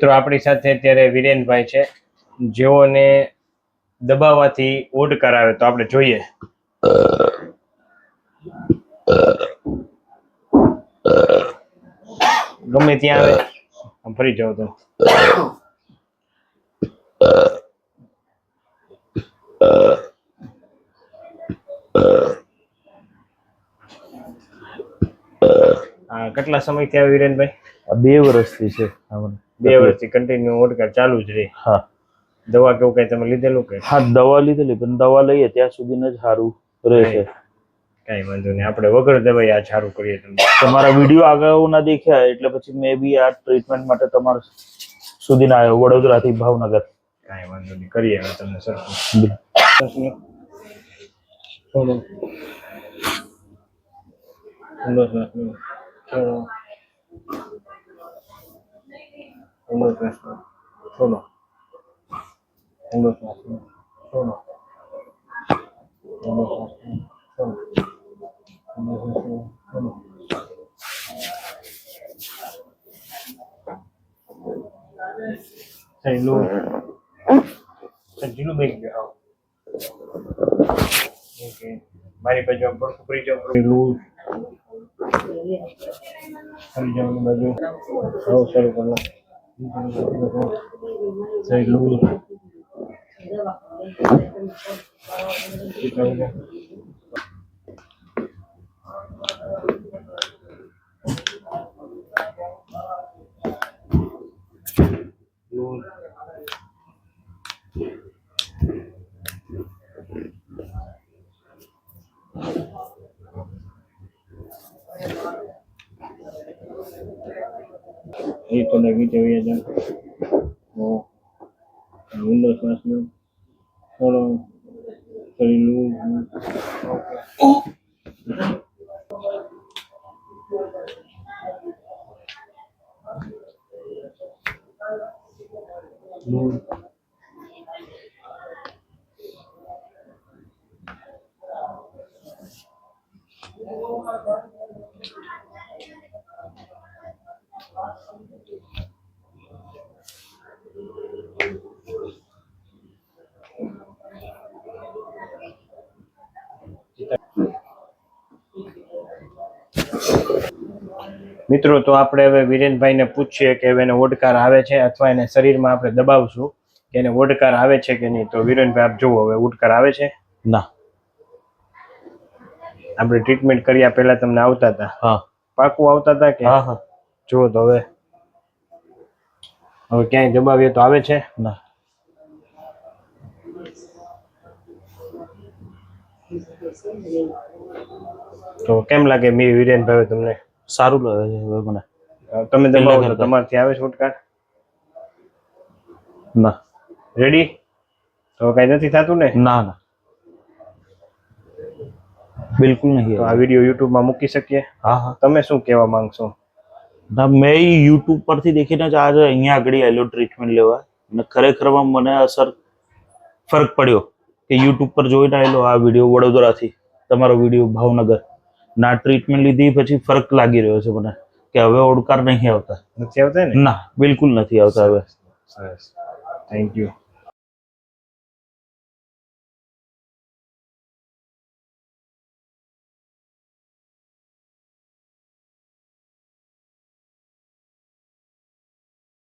મિત્રો આપણી સાથે અત્યારે વિરેનભાઈ છે, જેઓને દબાવવાથી ઓડ કરાવે તો આપણે જોઈએ. ગમે ત્યાં આવે આમ ફરી જાવ તો કેટલા સમયથી આવે વિરેનભાઈ? 2 વર્ષથી છે. 2 વર્ષથી કન્ટિન્યુ ઓડકાર ચાલુ જ રહે. હા. દવા કેવું કઈ તમે લીધેલું કે? હા, દવા લીધેલી, પણ દવા લઈએ ત્યાં સુધીને જ સારું રહે છે. કઈ વાંધો નહીં, આપણે વગર દવાઈ આ સારું કરીએ. તમારા વિડીયો આગળના દેખ્યા એટલે પછી મેં બી આ ટ્રીટમેન્ટ માટે તમારા સુધી ના આવ્યો, વડોદરાથી ભાવનગર. કઈ વાંધો નહીં, કરીએ હવે તમને સરખું. મારી બાજુ આમ પડખું ફરી જાવ, ફરી જવાની બાજુ આવું શરૂ કરો. એ તો લગી જઈએ છે. ઊંડો શ્વાસ લો, થોડો શરીર મિત્રો, તો આપણે હવે વિરેનભાઈને પૂછીએ કે હવે એને ઓડકાર આવે છે અથવા એને શરીરમાં આપણે દબાવશું કે એને ઓડકાર આવે છે કે નહીં. તો વિરેનભાઈ આપ જુઓ, હવે ઓડકાર આવે છે? ના. આપણે ટ્રીટમેન્ટ કર્યા પહેલા તમને આવતા હતા? હા. પાકું આવતા હતા કે? હા. જુઓ તો હવે ક્યાંય દબાવીએ તો આવે છે? ના. તો કેમ લાગે વિરેનભાઈ તમને? સારું લાગે છે હવે મને. તમે દબાવો તો તમારથી આવે છે ઓડકાર? ના. રેડી? તો કઈ નથી થતું ને? ના ના, બિલકુલ નહીં. તો આ વિડીયો YouTube માં મૂકી શકીએ? હા હા. તમે શું કહેવા માંગશો? ના, મેં YouTube પરથી દેખીને જ આજે અહીંયા આગળ આવેલો ટ્રીટમેન્ટ લેવા, અને ખરેખરમાં મને ફરક પડ્યો કે YouTube પર જોઈને આવેલો આ વિડીયો વડોદરાથી, તમારો વિડીયો ભાવનગર ના. ટ્રીટમેન્ટ લીધી પછી ફરક લાગી રહ્યો છે મને કે હવે ઓડકાર નહીં આવતા. નથી આવતા ને? ના, બિલકુલ નથી આવતા હવે. સરસ, થેન્ક યુ.